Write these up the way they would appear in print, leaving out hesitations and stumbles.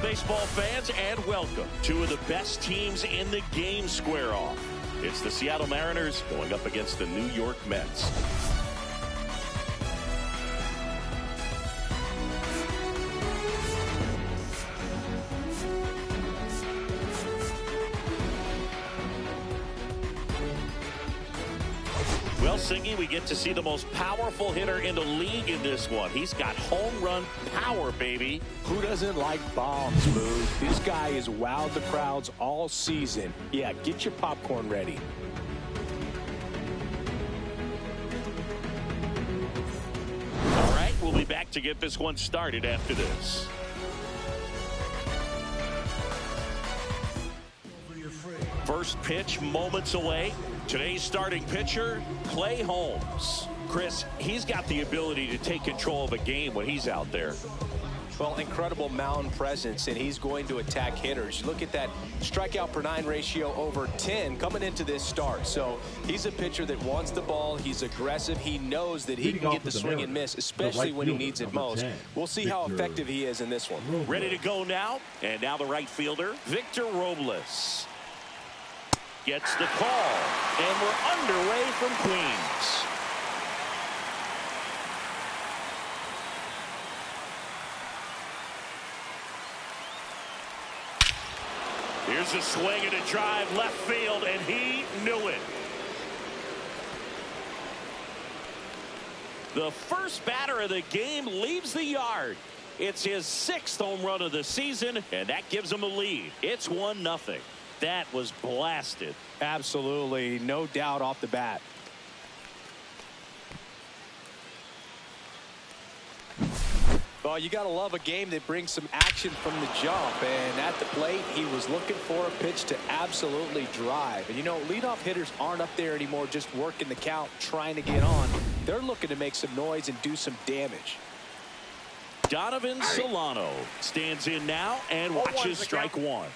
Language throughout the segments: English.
baseball fans, and welcome. Two of the best teams in the game square off. It's the Seattle Mariners going up against the New York Mets. Well, Singy, we get to see the most powerful hitter in the league in this one. He's got home run power, baby. Who doesn't like bombs, Moog? This guy has wowed the crowds all season. Yeah, get your popcorn ready. All right, we'll be back to get this one started after this. First pitch moments away. Today's starting pitcher, Clay Holmes. Chris, he's got the ability to take control of a game when he's out there. Well, incredible mound presence, and he's going to attack hitters. You look at that strikeout per 9 ratio over 10 coming into this start. So he's a pitcher that wants the ball. He's aggressive. He knows that he can get the swing and miss, especially when he needs it most. We'll see how effective he is in this one. Ready to go now. And now the right fielder, Victor Robles. Gets the call, and we're underway from Queens. Here's a swing and a drive left field, and he knew it. The first batter of the game leaves the yard. It's his 6th home run of the season, and that gives him a lead. It's 1-0. That was blasted. Absolutely, no doubt off the bat. Well, you got to love a game that brings some action from the jump. And at the plate, he was looking for a pitch to absolutely drive. And, you know, leadoff hitters aren't up there anymore just working the count, trying to get on. They're looking to make some noise and do some damage. Donovan Solano stands in now and watches strike one.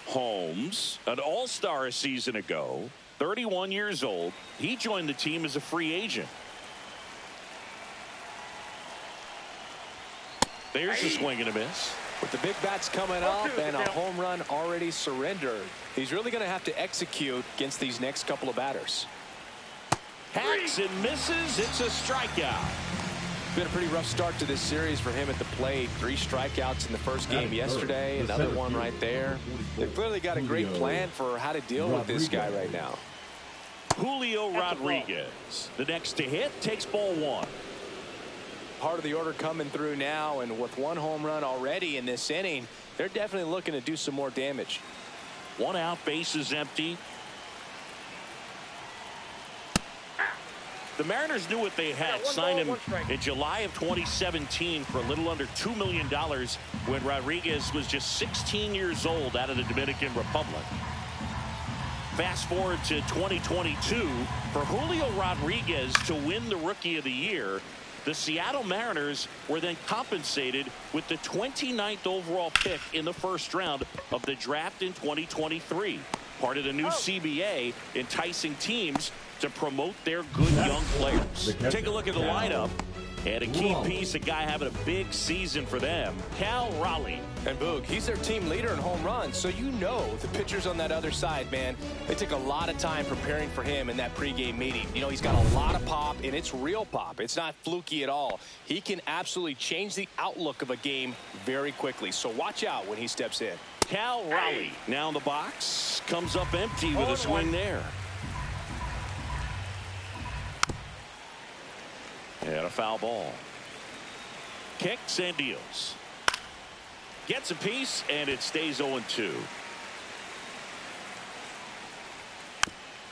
Holmes, an all-star a season ago, 31 years old. He joined the team as a free agent. There's a swing and a miss. With the big bats coming up and a home run already surrendered, he's really going to have to execute against these next couple of batters. Hacks and misses. It's a strikeout. Been a pretty rough start to this series for him at the plate. 3 strikeouts in the first game yesterday, another one right there. They've clearly got a great plan for how to deal with this guy right now. Julio Rodriguez, the next to hit, takes ball 1. Part of the order coming through now, and with 1 home run already in this inning, they're definitely looking to do some more damage. 1 out, bases empty. The Mariners knew what they had. Signed him in July of 2017 for a little under $2 million when Rodriguez was just 16 years old out of the Dominican Republic. Fast forward to 2022, for Julio Rodriguez to win the Rookie of the Year, the Seattle Mariners were then compensated with the 29th overall pick in the first round of the draft in 2023. Part of the new CBA, enticing teams to promote their good young players. Take a look at the lineup. And a key piece, a guy having a big season for them, Cal Raleigh. And Boog, he's their team leader in home runs, so you know the pitchers on that other side, man, they took a lot of time preparing for him in that pregame meeting. You know, he's got a lot of pop, and it's real pop. It's not fluky at all. He can absolutely change the outlook of a game very quickly, so watch out when he steps in. Cal Raleigh now in the box, comes up empty with a swing there. And a foul ball. Kicks and deals. Gets a piece, and it stays 0-2.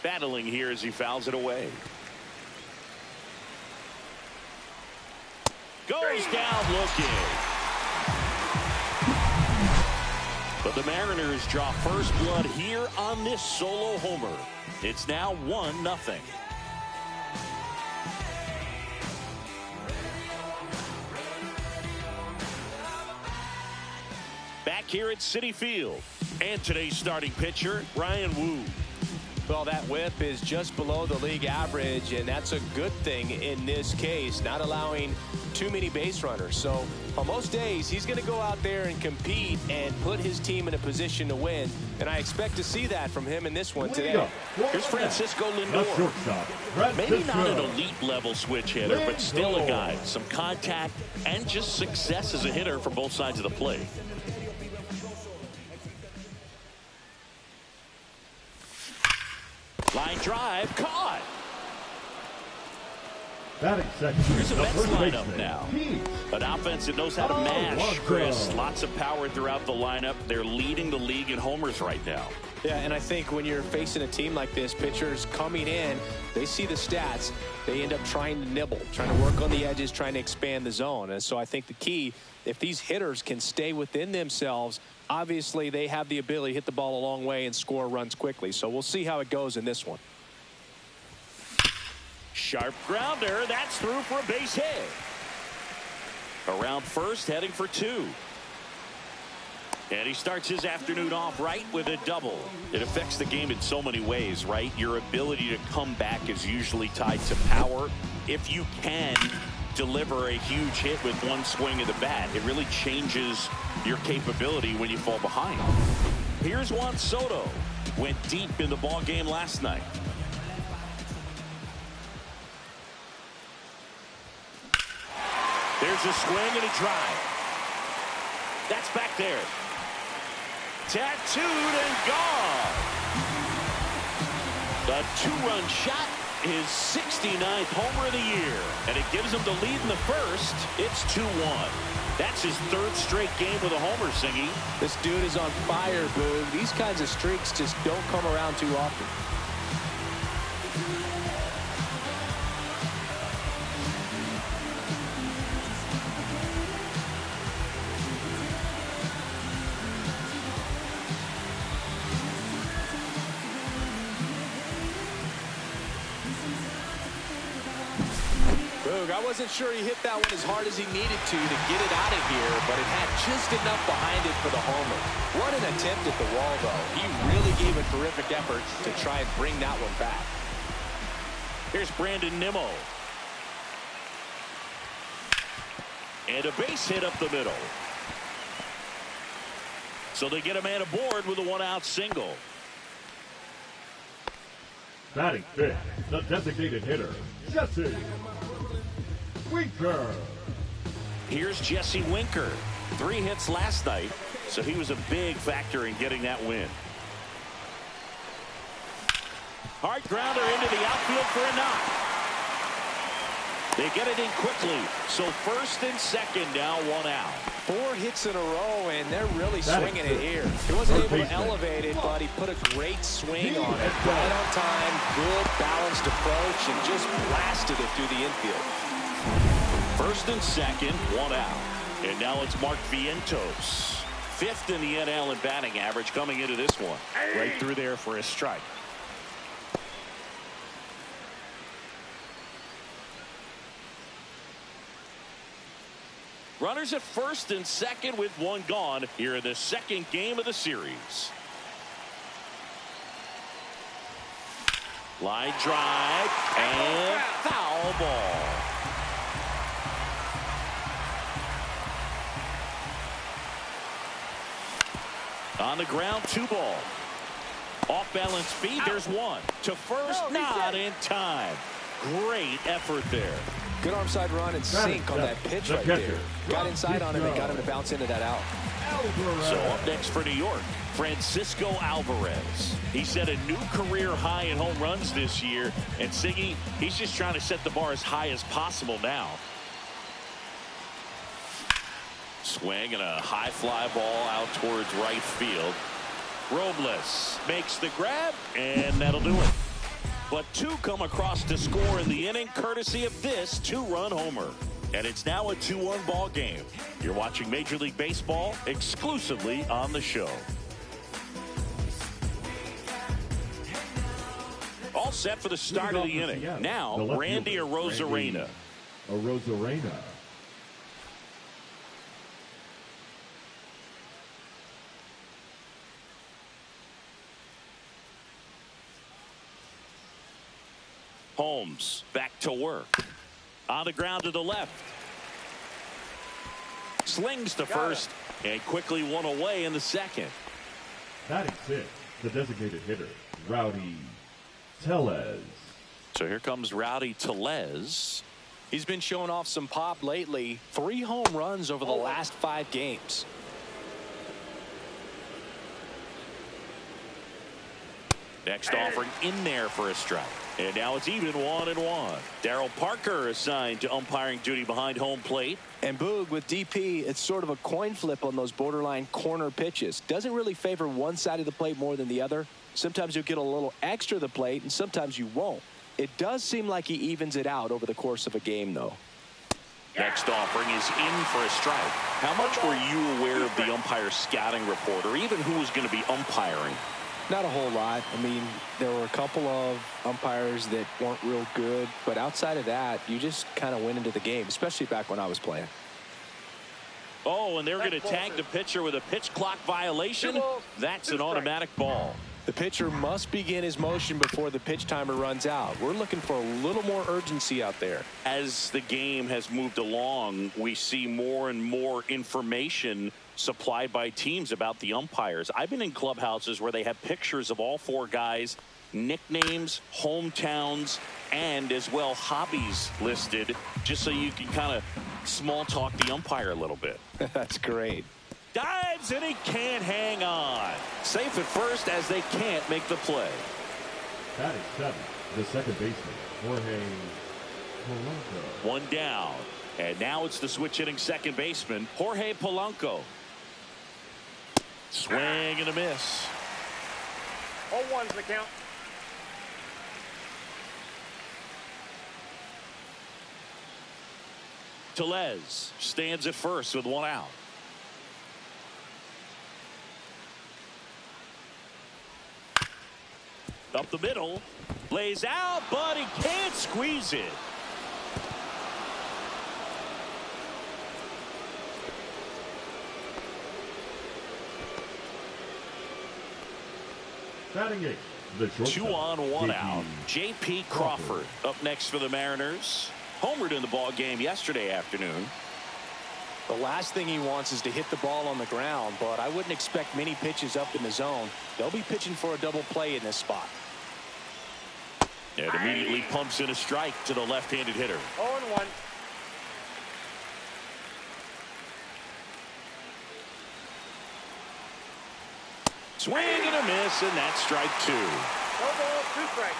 Battling here as he fouls it away. Goes down looking. But the Mariners draw first blood here on this solo homer. It's now 1-0. Back here at Citi Field. And today's starting pitcher, Bryan Woo. Well, that whip is just below the league average, and that's a good thing in this case, not allowing too many base runners. So on most days, he's going to go out there and compete and put his team in a position to win, and I expect to see that from him in this one today. Here's Francisco Lindor. Maybe not an elite level switch hitter, but still a guy. Some contact and just success as a hitter from both sides of the plate. Line drive, caught. Here's a Mets lineup now. An offense that knows how to mash, Chris. Lots of power throughout the lineup. They're leading the league in homers right now. Yeah, and I think when you're facing a team like this, pitchers coming in, they see the stats. They end up trying to nibble, trying to work on the edges, trying to expand the zone. And so I think the key, if these hitters can stay within themselves, obviously they have the ability to hit the ball a long way and score runs quickly. So we'll see how it goes in this one. Sharp grounder. That's through for a base hit. Around first, heading for two. And he starts his afternoon off right with a double. It affects the game in so many ways, right? Your ability to come back is usually tied to power. If you can deliver a huge hit with one swing of the bat, it really changes your capability when you fall behind. Here's Juan Soto. Went deep in the ball game last night. There's a swing and a drive. That's back there. Tattooed and gone. The two-run shot, his 69th homer of the year. And it gives him the lead in the first. It's 2-1. That's his third straight game with a homer, Singy. This dude is on fire, Boog. These kinds of streaks just don't come around too often. I wasn't sure he hit that one as hard as he needed to get it out of here, but it had just enough behind it for the homer. What an attempt at the wall, though. He really gave a terrific effort to try and bring that one back. Here's Brandon Nimmo. And a base hit up the middle. So they get a man aboard with a one-out single. Batting fifth, the designated hitter, Jesse Winker. Here's Jesse Winker. 3 hits last night, so he was a big factor in getting that win. Hard grounder into the outfield for a knock. They get it in quickly, so first and second now, 1 out. 4 hits in a row, and they're really swinging it here. He wasn't able to elevate it, but he put a great swing on it. Right on time, good balanced approach, and just blasted it through the infield. First and second, 1 out. And now it's Mark Vientos. 5th in the NL in batting average coming into this one. Right through there for a strike. Runners at first and second with 1 gone here in the second game of the series. Line drive and foul ball. On the ground, 2 ball. Off balance feet, there's 1. To first, not in time. Great effort there. Good arm side run and sink on that pitch right there. Got inside on him and got him to bounce into that out. So up next for New York, Francisco Alvarez. He set a new career high in home runs this year. And Siggy, he's just trying to set the bar as high as possible now. Swing and a high fly ball out towards right field. Robles makes the grab, and that'll do it. But 2 come across to score in the inning, courtesy of this 2-run homer. And it's now a 2-1 ball game. You're watching Major League Baseball exclusively on the show. All set for the start of the inning. Now, Randy Arozarena. Holmes back to work. On the ground to the left. Slings to first and quickly one away in the second. Batting sixth, the designated hitter, Rowdy Tellez. So here comes Rowdy Tellez. He's been showing off some pop lately. 3 home runs over the last 5 games. Next offering in there for a strike. And now it's even 1-1. Darryl Parker assigned to umpiring duty behind home plate. And Boog, with DP, it's sort of a coin flip on those borderline corner pitches. Doesn't really favor one side of the plate more than the other. Sometimes you'll get a little extra the plate, and sometimes you won't. It does seem like he evens it out over the course of a game, though. Next offering is in for a strike. How much were you aware of the umpire scouting report, or even who was going to be umpiring? Not a whole lot. I mean, there were a couple of umpires that weren't real good, but outside of that, you just kind of went into the game, especially back when I was playing. Oh, and they're going to tag the pitcher with a pitch clock violation. That's an automatic ball. The pitcher must begin his motion before the pitch timer runs out. We're looking for a little more urgency out there. As the game has moved along, we see more and more information supplied by teams about the umpires. I've been in clubhouses where they have pictures of all 4 guys, nicknames, hometowns, and as well hobbies listed, just so you can kind of small talk the umpire a little bit. That's great. Dives and he can't hang on. Safe at first as they can't make the play. Batting seventh, the second baseman, Jorge Polanco. 1 down. And now it's the switch hitting second baseman, Jorge Polanco. Swing and a miss. 0-1's the count. Tellez stands at first with 1 out. Up the middle, lays out, but he can't squeeze it. Batting eighth, the shortstop, 2 on, 1 out. J.P. Crawford up next for the Mariners. Homered in the ball game yesterday afternoon. The last thing he wants is to hit the ball on the ground, but I wouldn't expect many pitches up in the zone. They'll be pitching for a double play in this spot. It immediately pumps in a strike to the left-handed hitter. 0-1. Swing and a miss, and that's strike 2. 1 ball, 2 strikes.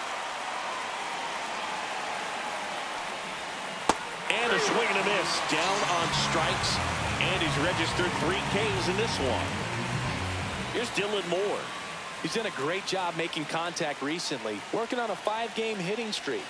And a swing and a miss, down on strikes, and he's registered 3 Ks in this one. Here's Dylan Moore. He's done a great job making contact recently, working on a 5-game hitting streak.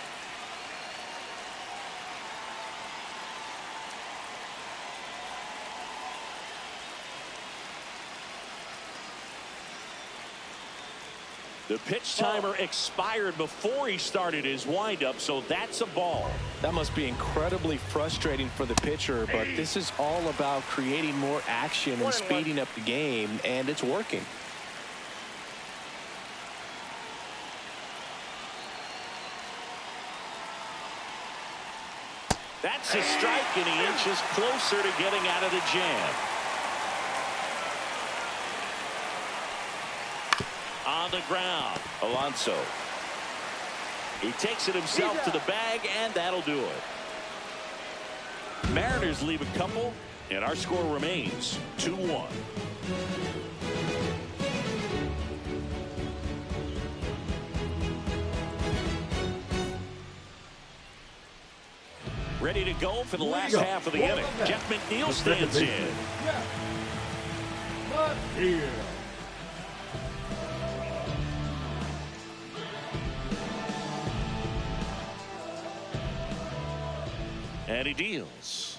The pitch timer expired before he started his windup, so that's a ball. That must be incredibly frustrating for the pitcher, but this is all about creating more action and speeding up the game, and it's working. That's a strike, and he inches closer to getting out of the jam. On the ground, Alonso. He takes it himself to the bag, and that'll do it. Mariners leave a couple, and our score remains 2-1. Ready to go for the last half of the inning. Jeff McNeil stands in. Here. And he deals.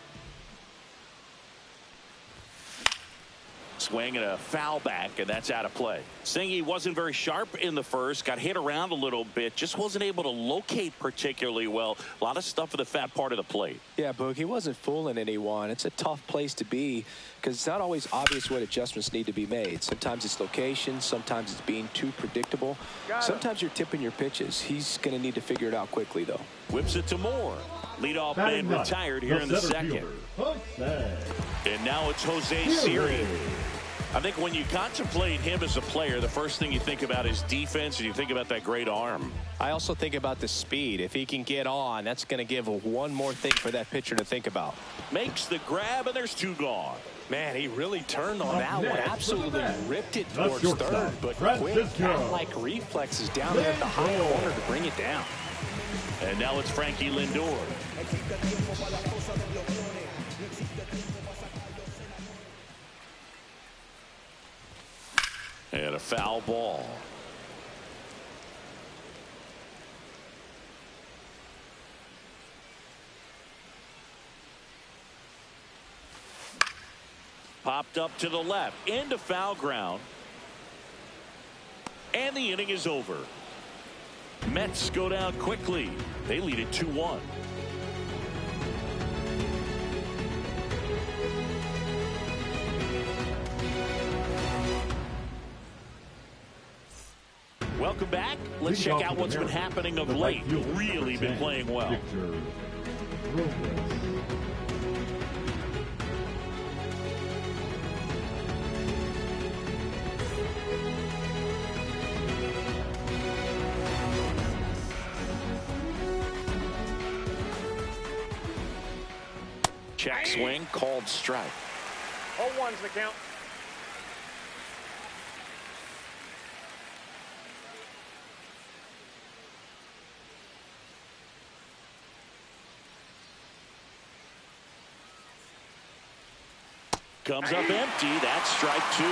Swing swing and a foul back, and that's out of play. Saying he wasn't very sharp in the first, got hit around a little bit, just wasn't able to locate particularly well. A lot of stuff in the fat part of the plate. Yeah, Boog, he wasn't fooling anyone. It's a tough place to be because it's not always obvious what adjustments need to be made. Sometimes it's location, sometimes it's being too predictable. Sometimes you're tipping your pitches. He's going to need to figure it out quickly, though. Whips it to Moore. Leadoff man retired here in the second. And now it's Jose Siri. I think when you contemplate him as a player, the first thing you think about is defense, and you think about that great arm. I also think about the speed. If he can get on, that's going to give one more thing for that pitcher to think about. Makes the grab, and there's 2 gone. Man, he really turned on that one. Absolutely ripped it towards third, but quick, cat-like reflexes down there at the high corner to bring it down. And now it's Frankie Lindor. And a foul ball. Popped up to the left into foul ground. And the inning is over. Mets go down quickly. They lead it 2-1. Welcome back. Let's check out what's been happening of late. Really been playing well. Check swing, called strike. 0-1's the count. Comes up empty. That's strike 2. 0-2.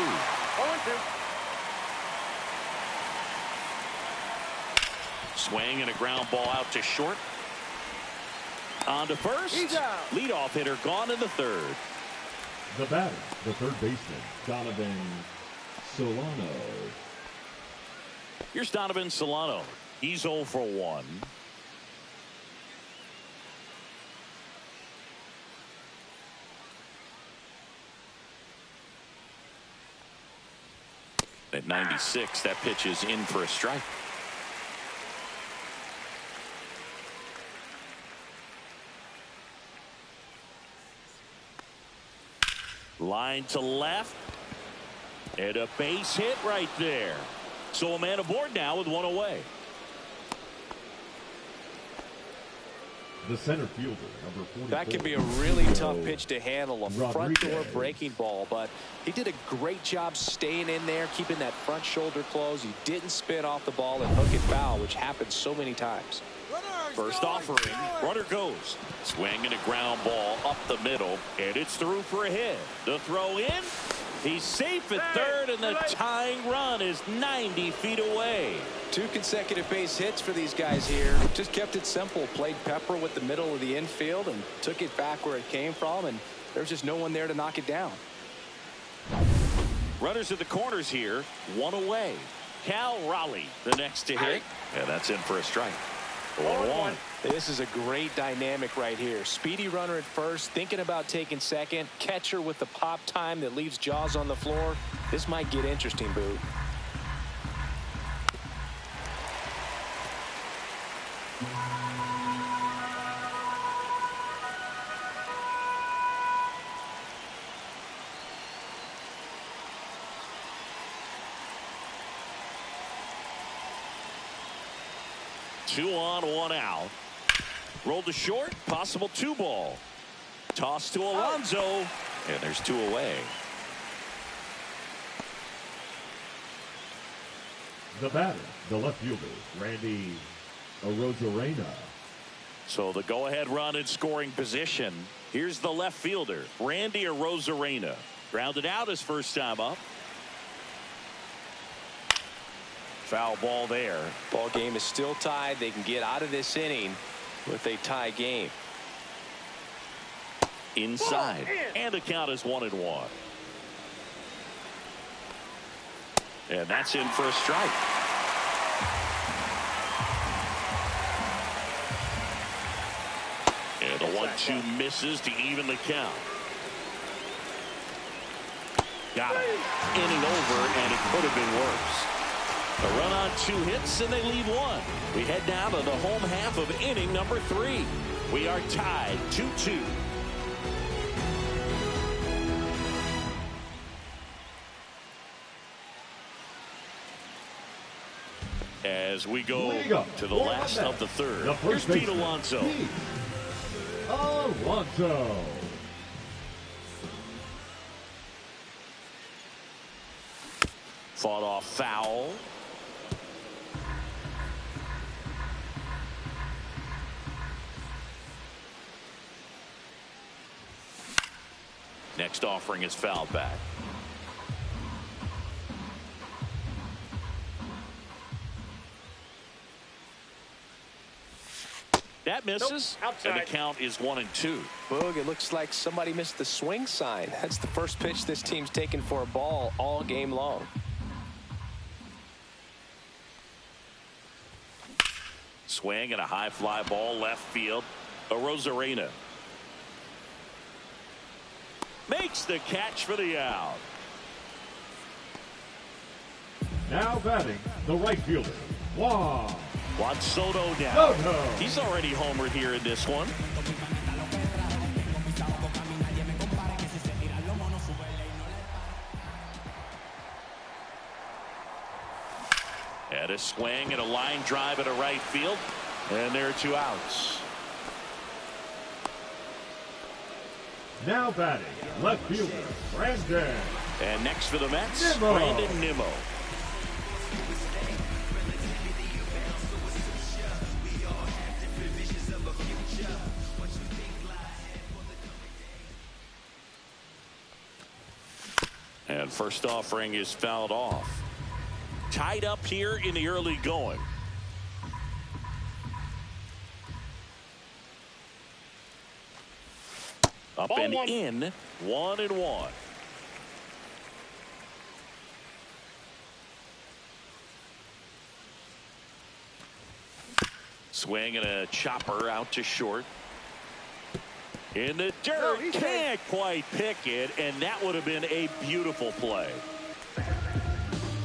Swing and a ground ball out to short. On to first. Leadoff hitter gone in the third. The batter, the third baseman, Donovan Solano. Here's Donovan Solano. He's 0 for 1. At 96, that pitch is in for a strike. Line to left. And a base hit right there. So a man aboard now with 1 away. The center fielder, number 44. That can be a really tough pitch to handle, a front door breaking ball, but he did a great job staying in there, keeping that front shoulder closed. He didn't spin off the ball and hook it foul, which happens so many times. First offering, runner goes. Swing and a ground ball up the middle, and it's through for a hit. The throw in. He's safe at third, and the tying run is 90 feet away. 2 consecutive base hits for these guys here. Just kept it simple. Played pepper with the middle of the infield and took it back where it came from, and there's just no one there to knock it down. Runners at the corners here, 1 away. Cal Raleigh, the next to hit. And that's in for a strike. 1-1. This is a great dynamic right here. Speedy runner at first, thinking about taking second. Catcher with the pop time that leaves Jaws on the floor. This might get interesting, Boo. Two on, 1 out. Rolled to short, possible 2 ball. Toss to Alonso, and there's 2 away. The batter, the left fielder, Randy Arozarena. So the go-ahead run in scoring position. Here's the left fielder, Randy Arozarena. Grounded out his first time up. Foul ball there. Ball game is still tied. They can get out of this inning with a tie game. Inside, and the count is 1-1. And that's in for a strike. And the 1-2 misses to even the count. Got it. Inning over, and it could have been worse. A run on 2 hits, and they leave 1. We head now to the home half of inning number 3. We are tied 2-2. As we go to the last of the third. Here's Pete Alonso. Pete Alonso. Fought off foul. Next offering is fouled back. That misses, and the count is 1-2. Boog, it looks like somebody missed the swing sign. That's the first pitch this team's taken for a ball all game long. Swing and a high fly ball left field. Arozarena makes the catch for the out. Now batting, the right fielder, Juan Soto down. Soto. He's already homered here in this one. And a swing and a line drive at a right field. And there are 2 outs. Now batting, left fielder, Brandon. And next for the Mets, Nimmo. Brandon Nimmo. And first offering is fouled off. Tied up here in the early going. Up Ball and one. in, 1-1. Swing and a chopper out to short. In the dirt, can't quite pick it, and that would have been a beautiful play.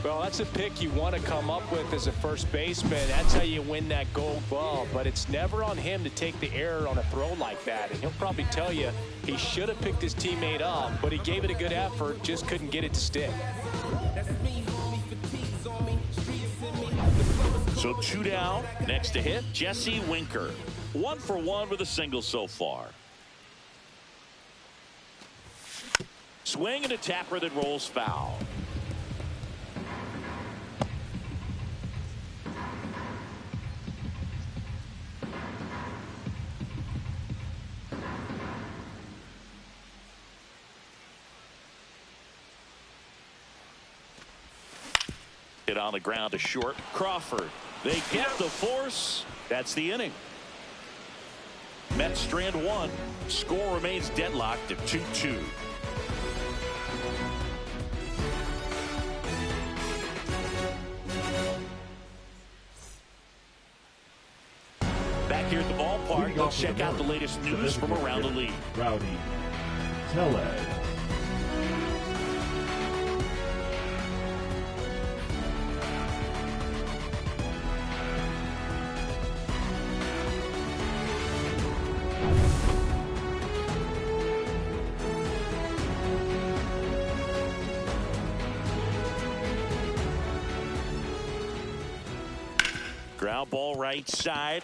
Well, that's a pick you want to come up with as a first baseman. That's how you win that gold glove. But it's never on him to take the error on a throw like that. And he'll probably tell you he should have picked his teammate up, but he gave it a good effort, just couldn't get it to stick. So 2 down. Next to hit, Jesse Winker. 1 for 1 with a single so far. Swing and a tapper that rolls foul. Hit on the ground to short. Crawford. They get the force. That's the inning. Mets strand 1. Score remains deadlocked at 2-2. Back here at the ballpark, let's check out the latest news from around the league. Rowdy Tellez. Ground ball right side.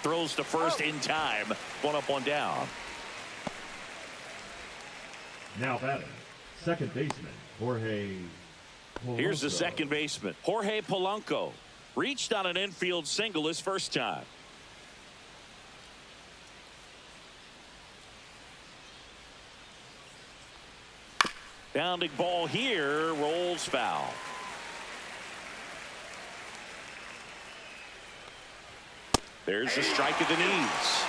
Throws to first in time. 1 up, 1 down. Now batting, second baseman, Jorge Polanco. Here's the second baseman, Jorge Polanco. Reached on an infield single his first time. Bounding ball here, rolls foul. There's a strike at the knees.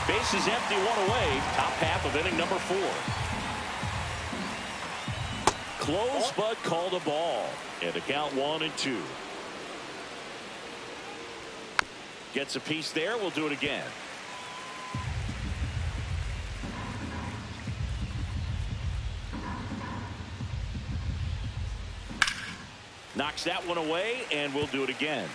Base is empty, 1 away. Top half of inning number 4. Close, but called a ball. And the count 1-2. Gets a piece there. We'll do it again. Knocks that one away, and we'll do it again.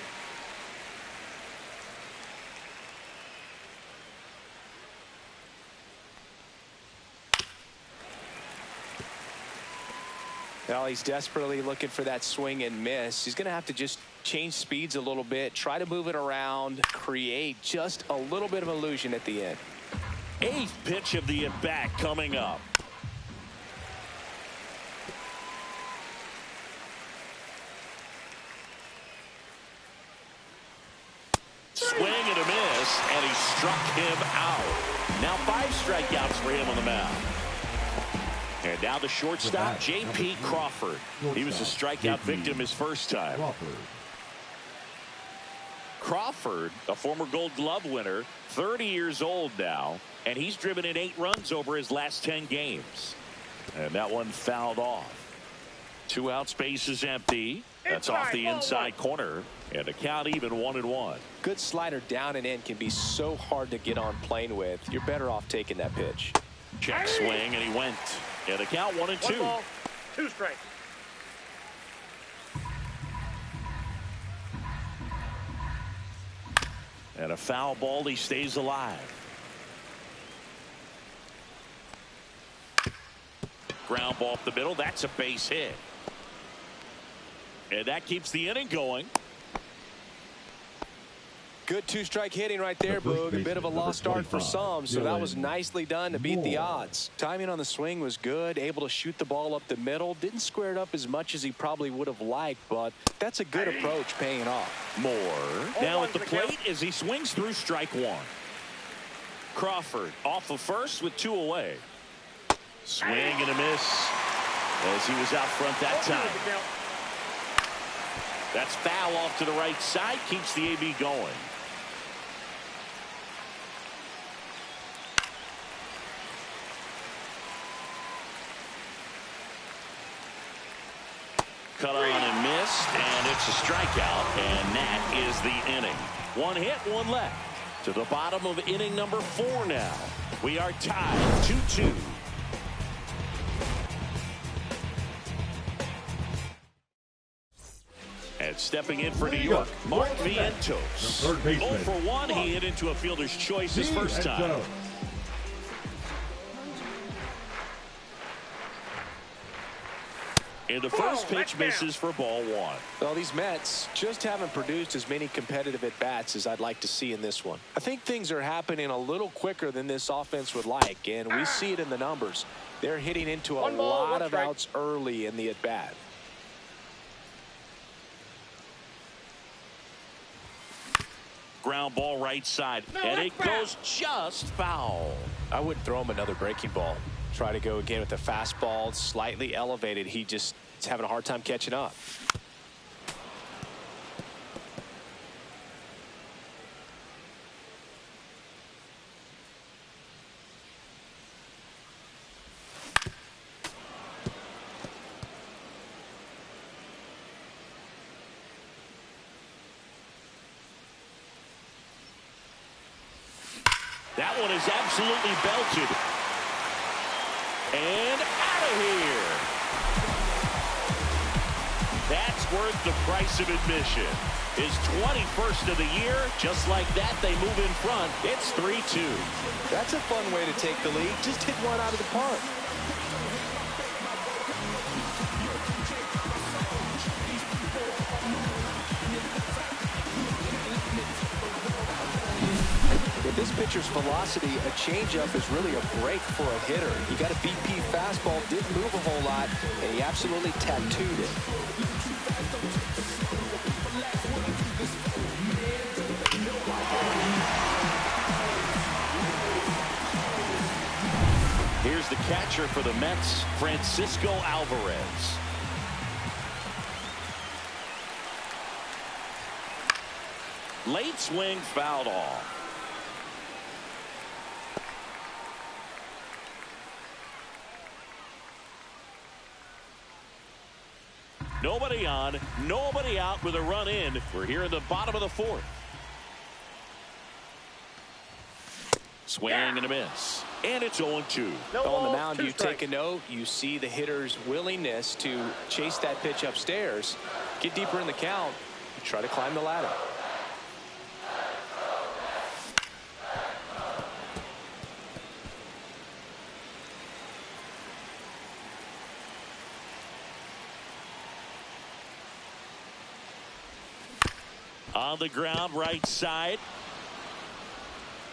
Well, he's desperately looking for that swing and miss. He's going to have to just change speeds a little bit, try to move it around, create just a little bit of illusion at the end. 8th pitch of the at-bat coming up. Swing and a miss, and he struck him out. Now 5 strikeouts for him on the mound. And now the shortstop, J.P. Crawford. He was a strikeout victim his first time. Crawford, a former Gold Glove winner, 30 years old now, and he's driven in 8 runs over his last 10 games. And that one fouled off. 2 out, space is empty. That's off the inside corner, and the count even 1-1. Good slider down and in can be so hard to get on plane with. You're better off taking that pitch. Check swing, and he went. And the count 1-2. 1 ball, 2 strikes. And a foul ball, he stays alive. Ground ball up the middle. That's a base hit. And that keeps the inning going. Good 2-strike hitting right there, Boog. A bit of a lost start for some, so that was nicely done to beat the odds. Timing on the swing was good, able to shoot the ball up the middle. Didn't square it up as much as he probably would have liked, but that's a good approach paying off. More. Now at the plate as he swings through strike 1. Crawford off of first with 2 away. Swing and a miss as he was out front that time. That's foul off to the right side. Keeps the AB going. Cut on and missed, and it's a strikeout, and that is the inning. 1 hit, 1 left. To the bottom of inning number 4 now. We are tied 2-2. And stepping in for New York, Mark Vientos. 0 for 1, he hit into a fielder's choice his first time. And the first pitch misses for ball 1. Well, these Mets just haven't produced as many competitive at-bats as I'd like to see in this one. I think things are happening a little quicker than this offense would like, and we see it in the numbers. They're hitting into a lot of outs early in the at-bat. Ground ball right side, and it goes just foul. I wouldn't throw him another breaking ball. Try to go again with the fastball, slightly elevated. He just is having a hard time catching up. That one is absolutely belted. And out of here. That's worth the price of admission. His 21st of the year. Just like that, they move in front. It's 3-2. That's a fun way to take the lead. Just hit one out of the park. With this pitcher's velocity, a changeup is really a break for a hitter. He got a BP fastball, didn't move a whole lot, and he absolutely tattooed it. Here's the catcher for the Mets, Francisco Alvarez. Late swing fouled off. Nobody on, nobody out with a run in. We're here in the bottom of the fourth. Swing and a miss. And it's 0-2. On the mound, you take a note. You see the hitter's willingness to chase that pitch upstairs. Get deeper in the count. Try to climb the ladder. On the ground, right side.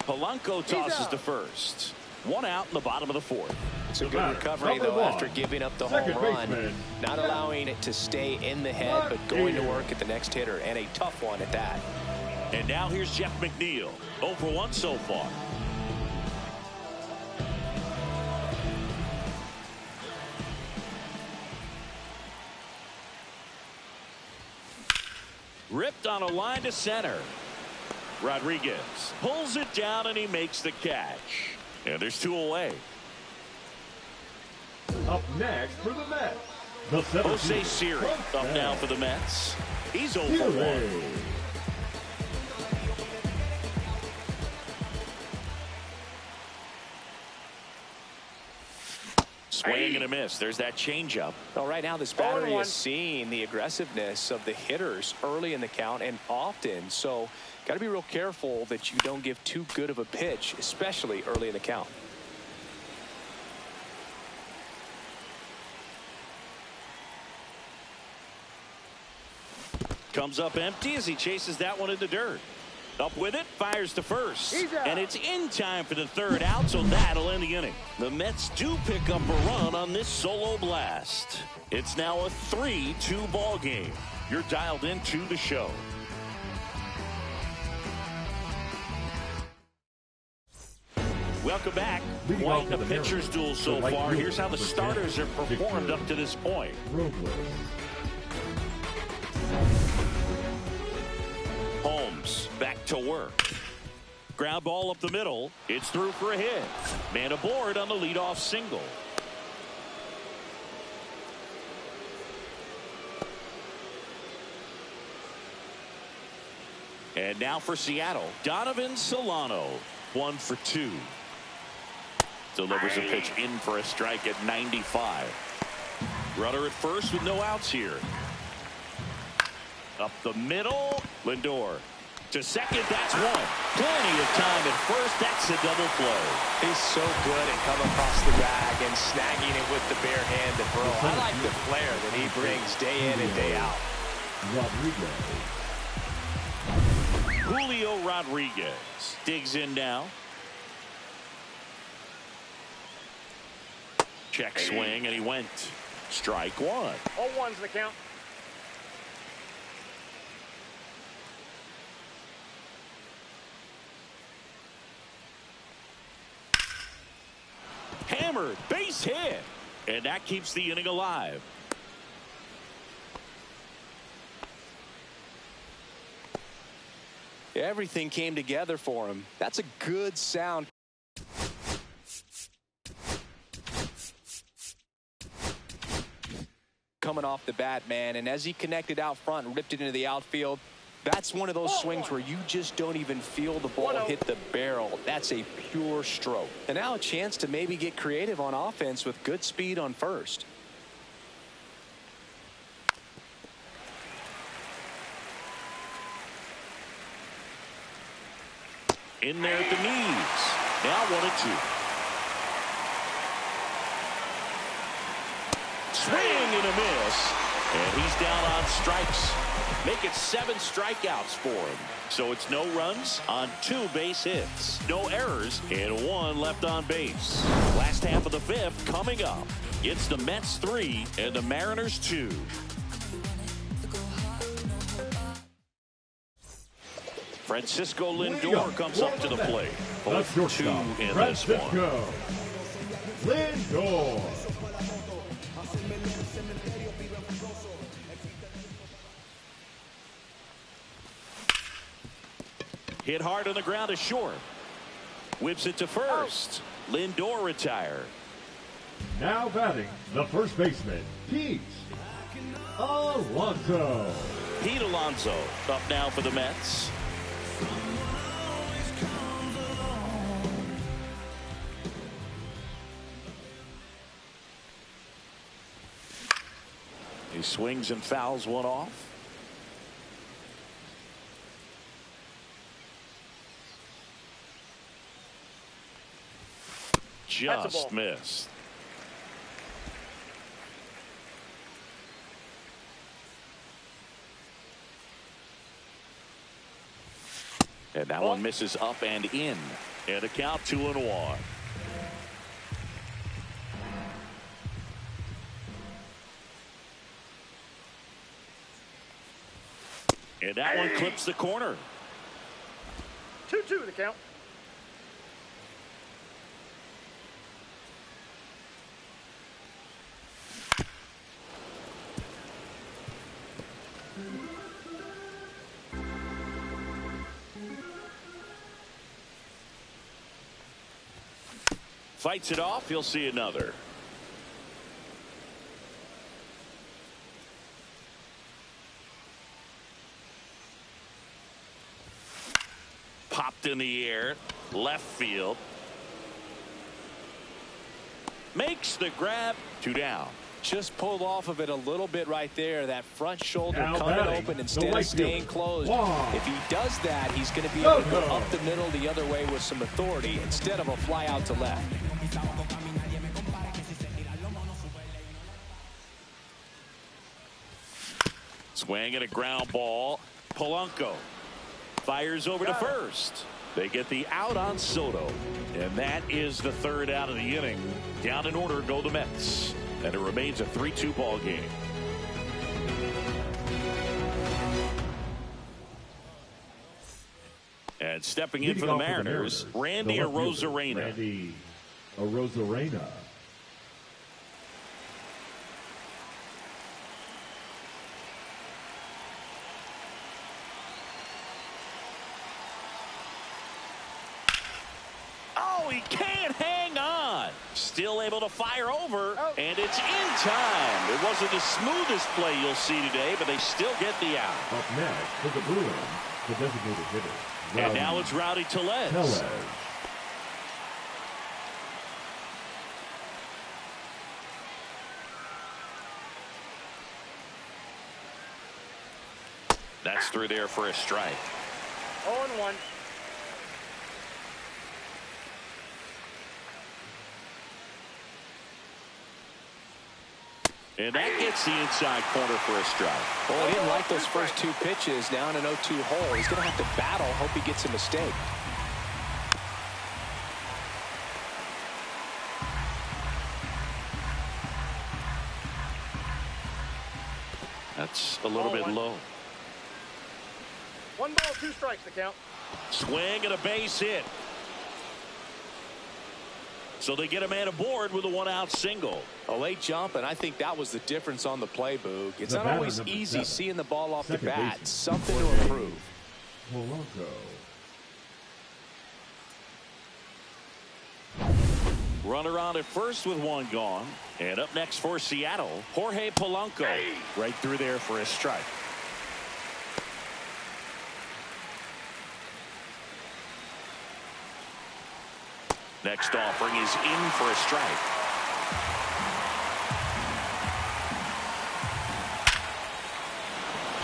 Polanco tosses to first. One out in the bottom of the fourth. It's a good recovery, though, after giving up the home run. Not allowing it to stay in the head, but going to work at the next hitter, and a tough one at that. And now here's Jeff McNeil. 0 for 1 so far. Ripped on a line to center. Rodriguez pulls it down and he makes the catch. And there's 2 away. Up next for the Mets, the Jose Siri up now for the Mets. He's 0 for 1. Swing and a miss. There's that changeup. Well, right now this battery is seeing the aggressiveness of the hitters early in the count and often. So got to be real careful that you don't give too good of a pitch, especially early in the count. Comes up empty as he chases that one in the dirt. Up with it, fires to first. And it's in time for the third out, so that'll end the inning. The Mets do pick up a run on this solo blast. It's now a 3-2 ball game. You're dialed into the show. Welcome back. Quite a pitcher's duel so far. Here's how the starters have performed up to this point. Holmes back to work. Ground ball up the middle. It's through for a hit. Man aboard on the leadoff single. And now for Seattle, Donovan Solano. 1 for 2. Delivers a pitch in for a strike at 95. Runner at first with no outs here. Up the middle, Lindor to second. That's one. Plenty of time at first. That's a double play. He's so good at coming across the bag and snagging it with the bare hand to throw. I like the flair that he brings day in and day out. Julio Rodriguez digs in now. Check swing, and he went. Strike one. 0-1's the count. Hammered, base hit. And that keeps the inning alive. Everything came together for him. That's a good sound. Coming off the bat, man, and as he connected out front and ripped it into the outfield, that's one of those swings where you just don't even feel the ball hit the barrel. That's a pure stroke. And now a chance to maybe get creative on offense with good speed on first. In there at the knees. Now 1-2. Swing and a miss. And he's down on strikes. Make it 7 strikeouts for him. So it's no runs on 2 base hits. No errors and 1 left on base. Last half of the 5th coming up. It's the Mets 3 and the Mariners 2. Francisco Lindor comes up to the plate. 0 for 2 in this one. Lindor. Hit hard on the ground to short. Whips it to first. Lindor retired. Now batting, the first baseman, Pete Alonso. Pete Alonso up now for the Mets. He swings and fouls one off. Just missed. And that one misses up and in. And a count 2-1. And that one clips the corner. 2-2 the count. Fights it off. He'll see another. Popped in the air. Left field. Makes the grab. 2 down. Just pulled off of it a little bit right there. That front shoulder Now coming batting, open instead of staying closed. Wow. If he does that, he's going to be able to go up the middle the other way with some authority instead of a fly out to left. Swing and a ground ball. Polanco fires over to first. They get the out on Soto. And that is the 3rd out of the inning. Down in order go the Mets. And it remains a 3-2 ball game. And stepping in for the Mariners, Randy Arozarena. Randy Arozarena. He can't hang on. Still able to fire over, and it's in time. It wasn't the smoothest play you'll see today, but they still get the out. Up next for the Bruins, the designated hitter. And now it's Rowdy Tellez. That's through there for a strike. 0-1. And that gets the inside corner for a strike. Well, he didn't like those first 2 pitches. Now in an 0-2 hole. He's going to have to battle. Hope he gets a mistake. That's a little bit low. 1 ball, 2 strikes the count. Swing and a base hit. So they get a man aboard with a 1-out single. A late jump, and I think that was the difference on the play, Boog. It's not always easy seeing the ball off the bat. Something to improve. Polanco. Runner on at first with 1 gone. And up next for Seattle, Jorge Polanco. Right through there for a strike. Next offering is in for a strike.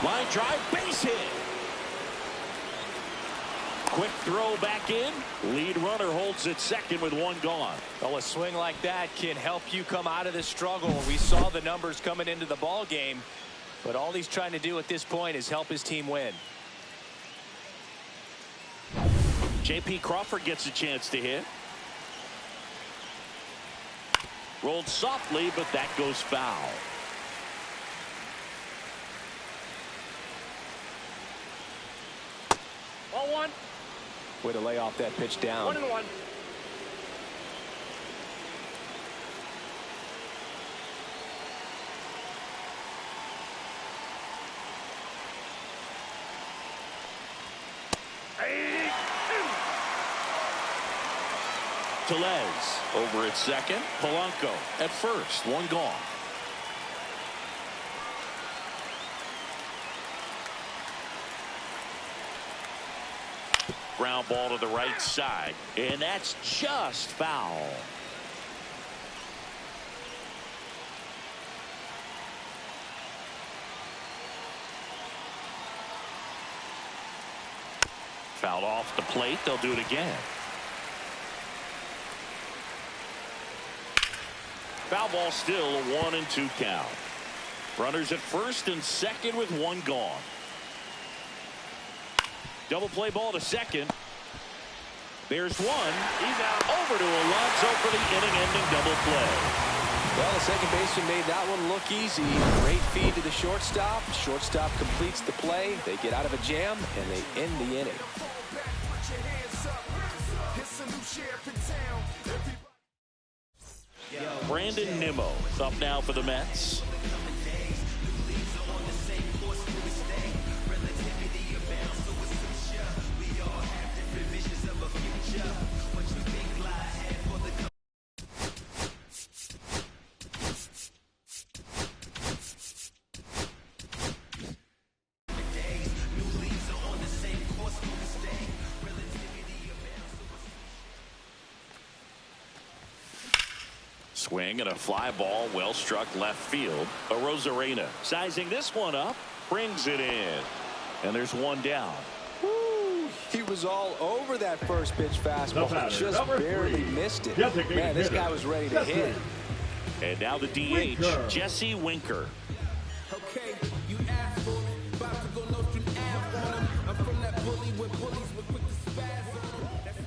Line drive, base hit. Quick throw back in. Lead runner holds at second with 1 gone. Well, a swing like that can help you come out of this struggle. We saw the numbers coming into the ball game, but all he's trying to do at this point is help his team win. J.P. Crawford gets a chance to hit. Rolled softly, but that goes foul. Ball 1. Way to lay off that pitch down. 1-1. Tellez over at second. Polanco at first. One gone. Ground ball to the right side, and that's just foul. Fouled off the plate. They'll do it again. Foul ball, still a 1-2 count. Runners at first and second with one gone. Double play ball to second. There's one. He's out. Over to Alonso for the inning-ending double play. Well, the second baseman made that one look easy. Great feed to the shortstop. Shortstop completes the play. They get out of a jam, and they end the inning. Brandon Nimmo up now for the Mets. Swing and a fly ball, well struck left field. Arozarena sizing this one up, brings it in, and there's one down. Woo, he was all over that first pitch fastball, just barely missed it. Man, this guy was ready to hit. And now the DH, Jesse Winker. Okay, you asked for it. About to go no string on him. I'm from that bully where bullies were quick to spaz on him. That's me.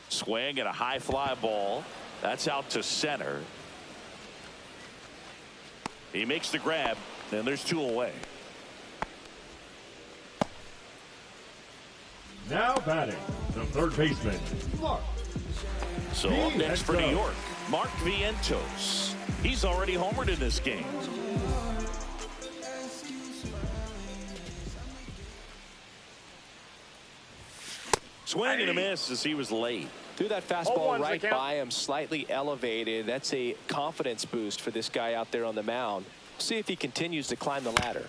Swing and a high fly ball. That's out to center. He makes the grab, and there's two away. Now batting, the third baseman, Mark. So up next for New York, Mark Vientos. He's already homered in this game. Swing and a miss as he was late. Threw that fastball right by him, slightly elevated. That's a confidence boost for this guy out there on the mound. See if he continues to climb the ladder.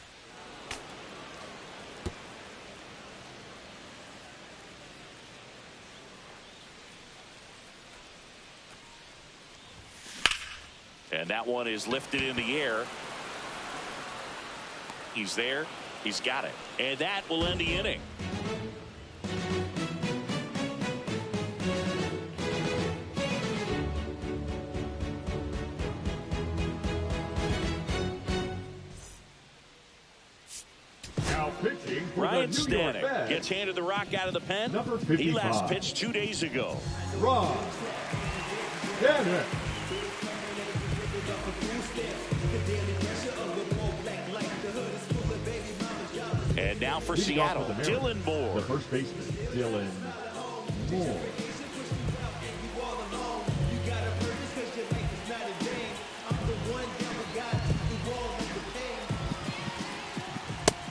And that one is lifted in the air. He's there. He's got it. And that will end the inning. Ryan Stanek gets handed the rock out of the pen. He last pitched 2 days ago. Ron Stanek. And now for Seattle, Dylan Moore. The first baseman, Dylan Moore.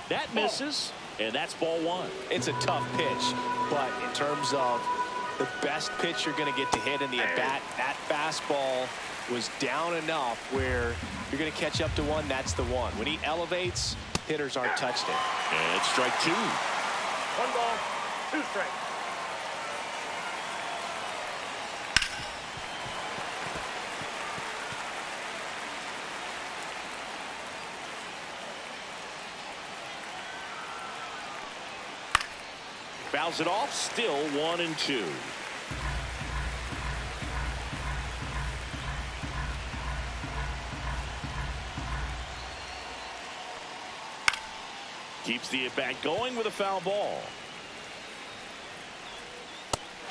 That misses, and that's ball one. It's a tough pitch, but in terms of the best pitch you're going to get to hit in the at-bat, that fastball was down enough where you're going to catch up to one. That's the one. When he elevates, hitters aren't touched it. And it's strike two. 1 ball, 2 strikes. Fouls it off, still 1-2. Keeps the at-bat going with a foul ball.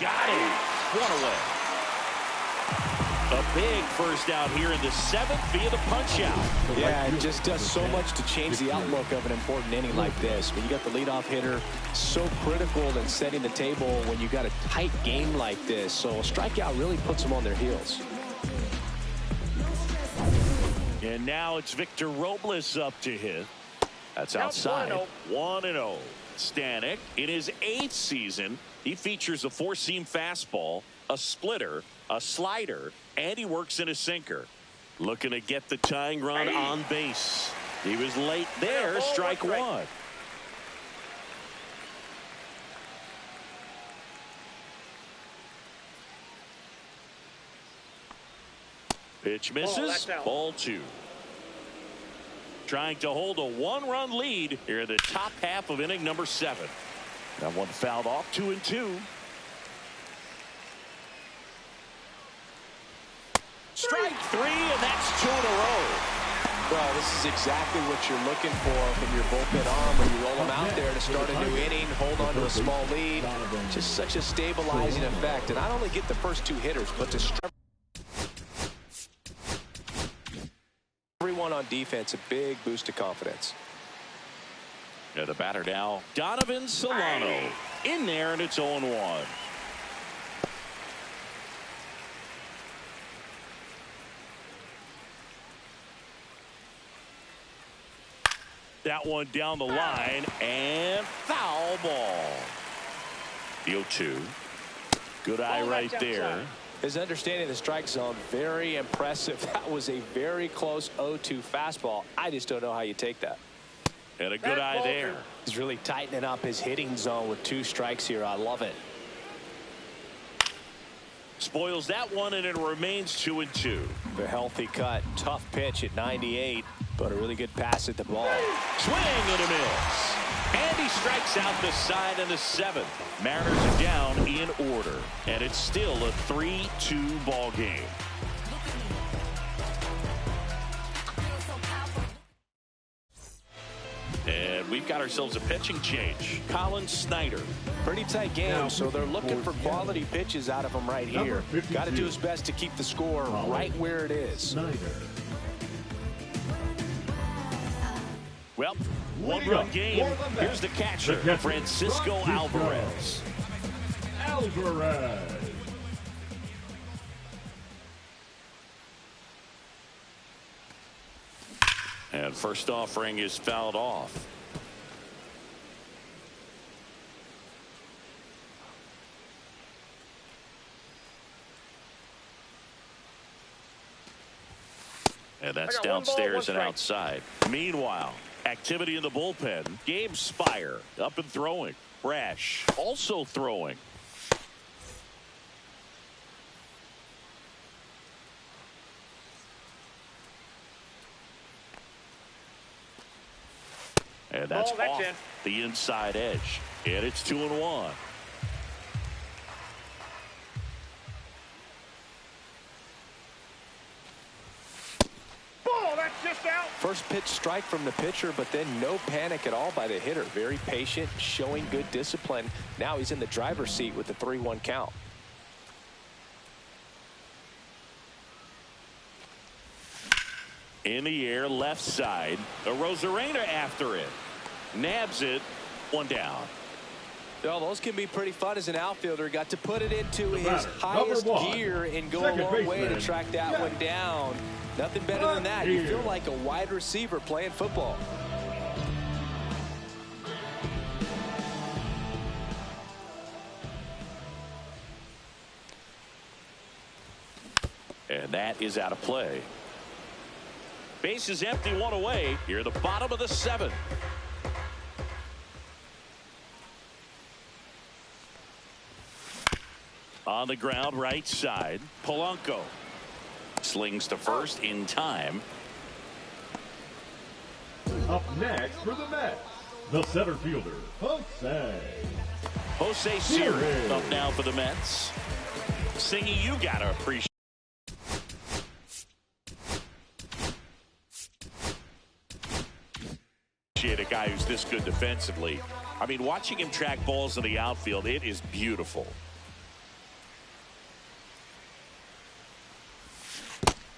Got it. One away. A big first out here in the 7th via the punch out. Yeah, it just does so much to change the outlook of an important inning like this. When you got the leadoff hitter, so critical in setting the table when you got a tight game like this. So a strikeout really puts them on their heels. And now it's Victor Robles up to hit. That's outside. 1-0. Stanek in his 8th season. He features a 4-seam fastball, a splitter, a slider, and he works in a sinker. Looking to get the tying run on base. He was late there. Strike one. Pitch misses. Ball 2. Trying to hold a 1-run lead here in the top half of inning number 7. That one fouled off. 2-2. Strike 3, and that's 2 in a row. Well, this is exactly what you're looking for from your bullpen arm when you roll them out there to start a new inning, hold on to a small lead. Just such a stabilizing effect. And not only get the first 2 hitters, but to strike everyone on defense, a big boost of confidence. Yeah, the batter now, Donovan Solano. In there, and it's 0-1. That one down the line, and foul ball. The 0-2. Good eye right there. His understanding of the strike zone, very impressive. That was a very close 0-2 fastball. I just don't know how you take that. And a good eye there. He's really tightening up his hitting zone with 2 strikes here. I love it. Spoils that one, and it remains 2-2. The healthy cut. Tough pitch at 98, but a really good pass at the ball. Swing and a miss. And he strikes out the side in the 7th. Mariners are down in order, and it's still a 3-2 ball game. And we've got ourselves a pitching change. Colin Snyder. Pretty tight game, so they're looking for quality pitches out of him right here. Got to do his best to keep the score right where it is. Well, 1-run game. Here's the catcher, Francisco Alvarez. And first offering is fouled off. And that's downstairs and outside. Meanwhile, activity in the bullpen. Gabe Spire up and throwing. Brash also throwing. And that's off the inside edge. And it's 2-1. First pitch strike from the pitcher, but then no panic at all by the hitter. Very patient, showing good discipline. Now he's in the driver's seat with the 3-1 count. In the air, left side. Arozarena after it. Nabs it. 1 down. Well, those can be pretty fun as an outfielder. Got to put it into his highest gear and go a long way to track that one down. Nothing better than that. You feel like a wide receiver playing football. And that is out of play. Base is empty, 1 away. Here at the bottom of the 7th. On the ground, right side. Polanco slings to first in time. Up next for the Mets, the center fielder, Jose Siri up now for the Mets. Singy, you gotta appreciate a guy who's this good defensively. I mean, watching him track balls in the outfield, it is beautiful.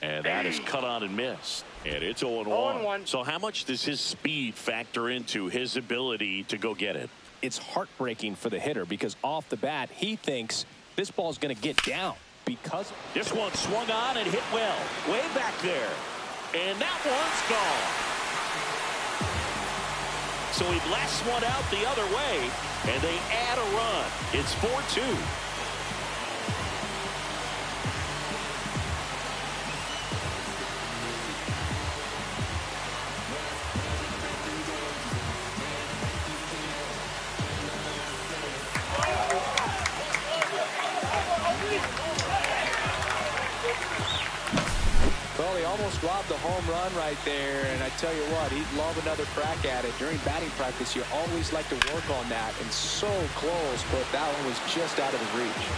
And that is cut on and missed. And it's 0-1. So how much does his speed factor into his ability to go get it? It's heartbreaking for the hitter because off the bat, he thinks this ball's going to get down because this one swung on and hit well. Way back there. And that one's gone. So he blasts one out the other way, and they add a run. It's 4-2. Well, he almost robbed the home run right there, and I tell you what, he'd love another crack at it. During batting practice, you always like to work on that, and so close, but that one was just out of his reach.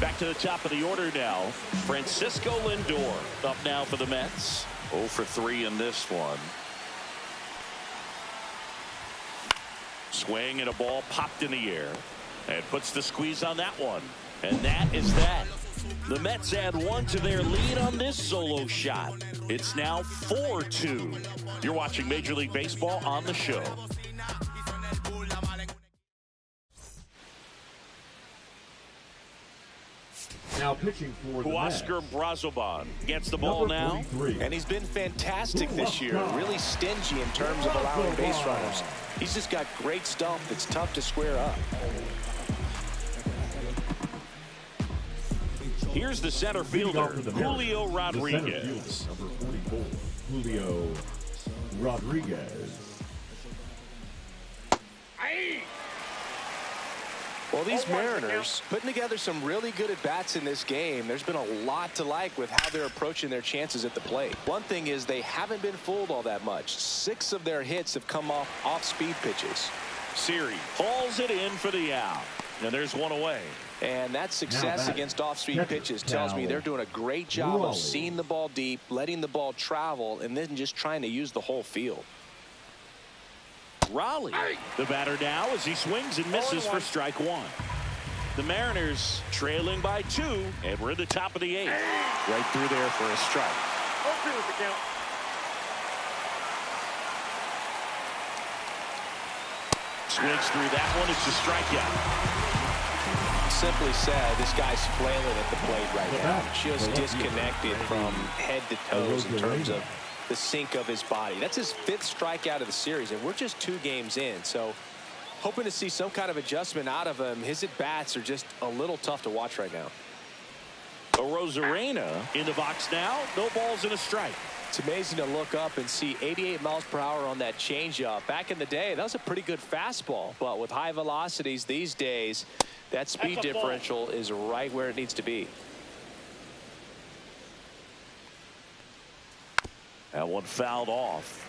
Back to the top of the order now. Francisco Lindor up now for the Mets. 0 for 3 in this one. Swing and a ball popped in the air, and puts the squeeze on that one. And that is that. The Mets add 1 to their lead on this solo shot. It's now 4-2. You're watching Major League Baseball on the show. Now pitching for the Oscar Brazoban gets the ball now. And he's been fantastic this year. Really stingy in terms of allowing base runners. He's just got great stuff that's tough to square up. Here's the center fielder, Julio Rodriguez. Number 44, Julio Rodriguez. Well, these Mariners putting together some really good at-bats in this game. There's been a lot to like with how they're approaching their chances at the plate. One thing is they haven't been fooled all that much. 6 of their hits have come off speed pitches. Siri hauls it in for the out. And there's one away. And that success against off-speed pitches tells me they're doing a great job of seeing the ball deep, letting the ball travel, and then just trying to use the whole field. Raleigh, the batter now as he swings and misses for strike 1. The Mariners trailing by 2, and we're at the top of the 8th. Right through there for a strike. Swings through that one. It's a strikeout. Simply said, this guy's flailing at the plate right now. Just disconnected from head to toes in terms of the sink of his body. That's his 5th strikeout of the series, and we're just 2 games in. So hoping to see some kind of adjustment out of him. His at-bats are just a little tough to watch right now. Rosarena in the box now. No balls and a strike. It's amazing to look up and see 88 miles per hour on that changeup. Back in the day, that was a pretty good fastball. But with high velocities these days, that speed differential is right where it needs to be. That one fouled off.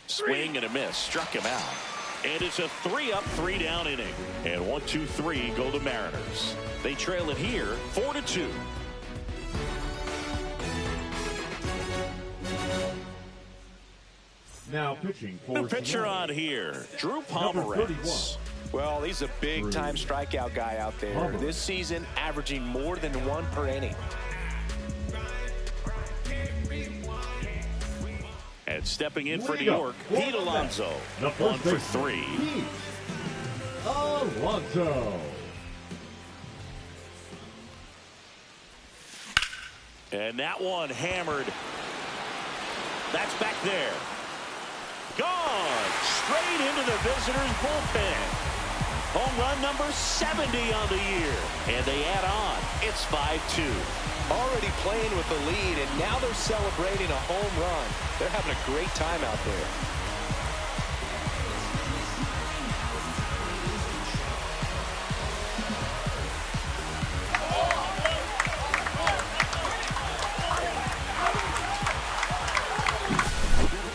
Swing and a miss. Struck him out. And it's a 3-up, 3-down inning. And 1, 2, 3 go the Mariners. They trail it here 4-2. Now pitching for The pitcher on here, Drew Pomeranz. Well, he's a big-time strikeout guy out there. This season, averaging more than 1 per inning. And stepping in for New York, Pete Alonso. 1 for 3. Alonso. And that one hammered. That's back there. Gone. Straight into the visitors' bullpen. Home run number 70 on the year. And they add on. It's 5-2. Already playing with the lead, and now they're celebrating a home run. They're having a great time out there.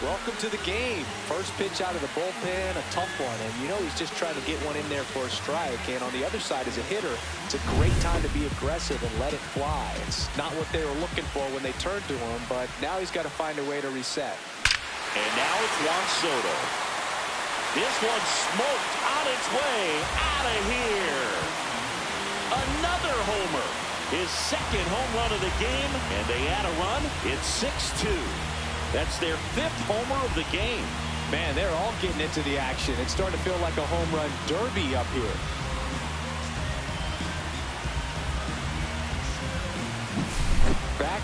Welcome to the game. First pitch out of the bullpen, a tough one. And you know he's just trying to get one in there for a strike. And on the other side, as a hitter, it's a great time to be aggressive and let it fly. It's not what they were looking for when they turned to him, but now he's got to find a way to reset. And now it's Juan Soto. This one smoked on its way out of here. Another homer. His 2nd home run of the game, and they add a run. It's 6-2. That's their 5th homer of the game. Man, they're all getting into the action. It's starting to feel like a home run derby up here.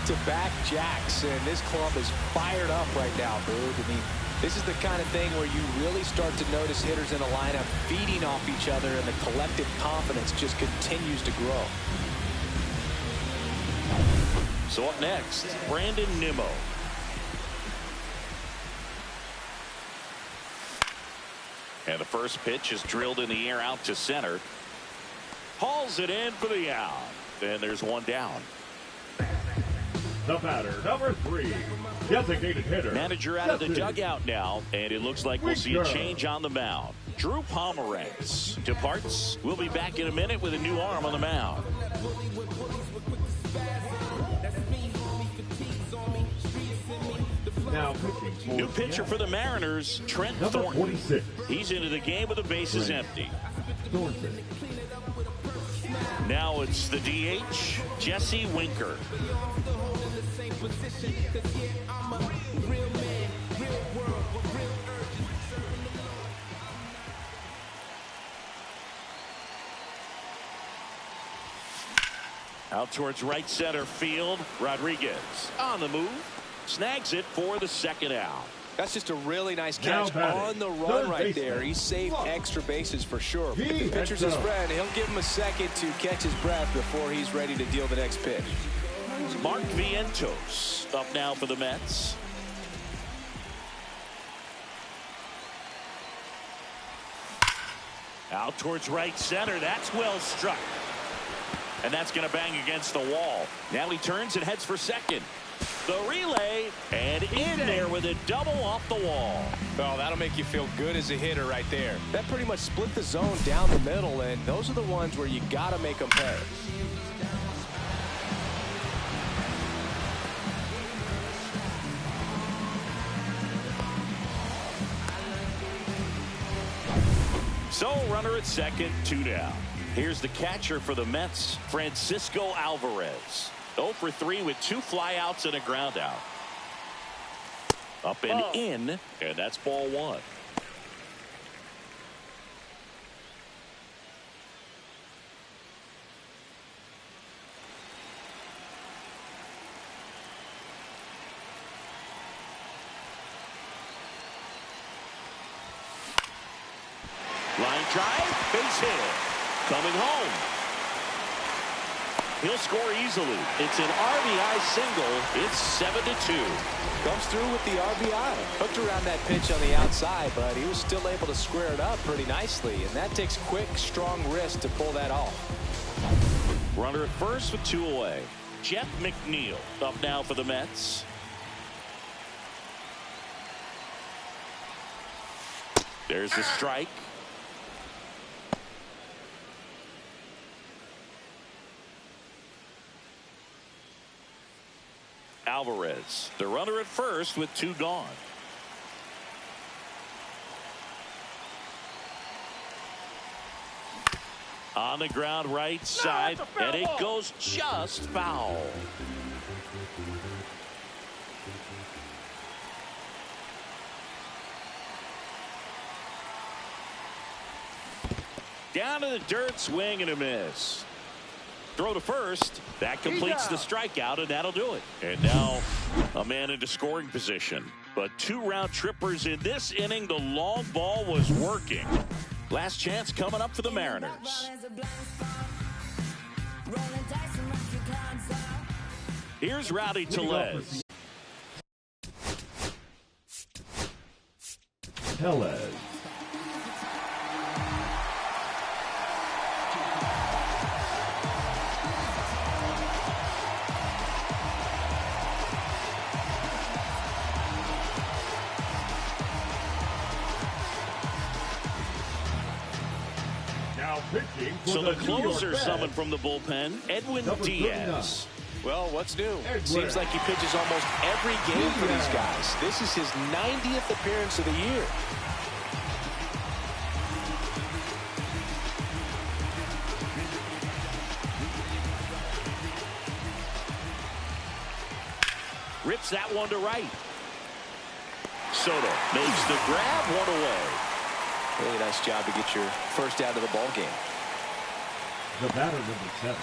back-to-back jacks, and this club is fired up right now, Boog. I mean, this is the kind of thing where you really start to notice hitters in a lineup feeding off each other, and the collective confidence just continues to grow. So up next, Brandon Nimmo. And the first pitch is drilled in the air out to center. Hauls it in for the out. And there's one down. The batter, number 3, designated hitter. Manager out of the dugout now, and it looks like we'll see a change on the mound. Drew Pomeranz departs. We'll be back in a minute with a new arm on the mound. Now pitching. New pitcher for the Mariners, Trent Thornton. 46. He's into the game with the bases empty. Thornton. Now it's the DH, Jesse Winker. Out towards right center field. Rodriguez on the move. Snags it for the second out. That's just a really nice catch on the run right there. He saved extra bases for sure. If the pitcher's his friend, he'll give him a second to catch his breath before he's ready to deal the next pitch. Mark Vientos up now for the Mets. Out towards right center. That's well struck. And that's going to bang against the wall. Now he turns and heads for second. The relay, and in there with a double off the wall. Well, that'll make you feel good as a hitter right there. That pretty much split the zone down the middle, and those are the ones where you got to make them pay. So, runner at second, 2 down. Here's the catcher for the Mets, Francisco Alvarez. 0 for 3 with 2 flyouts and a ground out. Up and in, and that's ball 1. Line drive, base hit. Coming home. He'll score easily. It's an RBI single. It's 7-2. Comes through with the RBI. Hooked around that pitch on the outside, but he was still able to square it up pretty nicely. And that takes quick, strong wrist to pull that off. Runner at first with 2 away. Jeff McNeil up now for the Mets. There's the strike. Alvarez, the runner at first with 2 gone. On the ground right side, and it goes just foul. Down to the dirt, swing and a miss. Throw to first. That completes the strikeout, and that'll do it. And now a man into scoring position. But 2 round trippers in this inning. The long ball was working. Last chance coming up for the Mariners. Here's Rowdy Tellez. Tellez. So the closer summoned from the bullpen, Edwin Diaz. Well, what's new? Seems like he pitches almost every game for these guys. This is his 90th appearance of the year. Rips that one to right. Soto makes the grab, 1 away. Really nice job to get your first out of the ball game. The batter, number 7,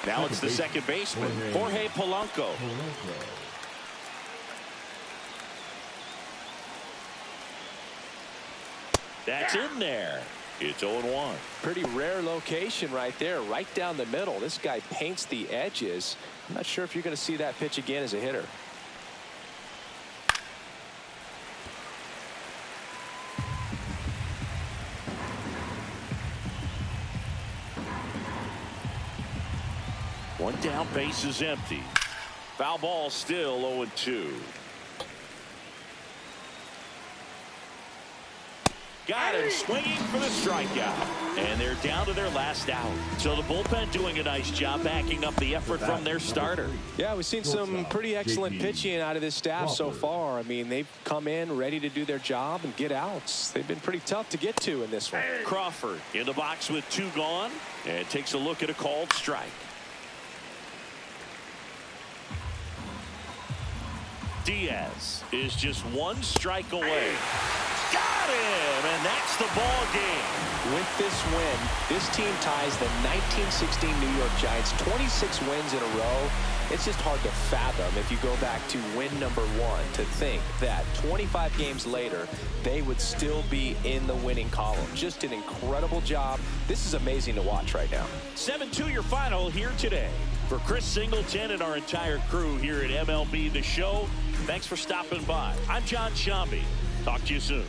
Now it's the second baseman, Jorge Polanco. That's in there. It's 0-1. Pretty rare location right there, right down the middle. This guy paints the edges. I'm not sure if you're going to see that pitch again as a hitter. One down, base is empty. Foul ball, still 0-2. Got him swinging for the strikeout. And they're down to their last out. So the bullpen doing a nice job backing up the effort from their starter. Yeah, we've seen some pretty excellent pitching out of this staff so far. I mean, they've come in ready to do their job and get outs. They've been pretty tough to get to in this one. Crawford in the box with 2 gone and takes a look at a called strike. Diaz is just 1 strike away. Got him, and that's the ball game. With this win, this team ties the 1916 New York Giants 26 wins in a row. It's just hard to fathom if you go back to win number 1 to think that 25 games later they would still be in the winning column. Just an incredible job. This is amazing to watch right now. 7-2 your final here today. For Chris Singleton and our entire crew here at MLB The Show, thanks for stopping by. I'm John Shambi. Talk to you soon.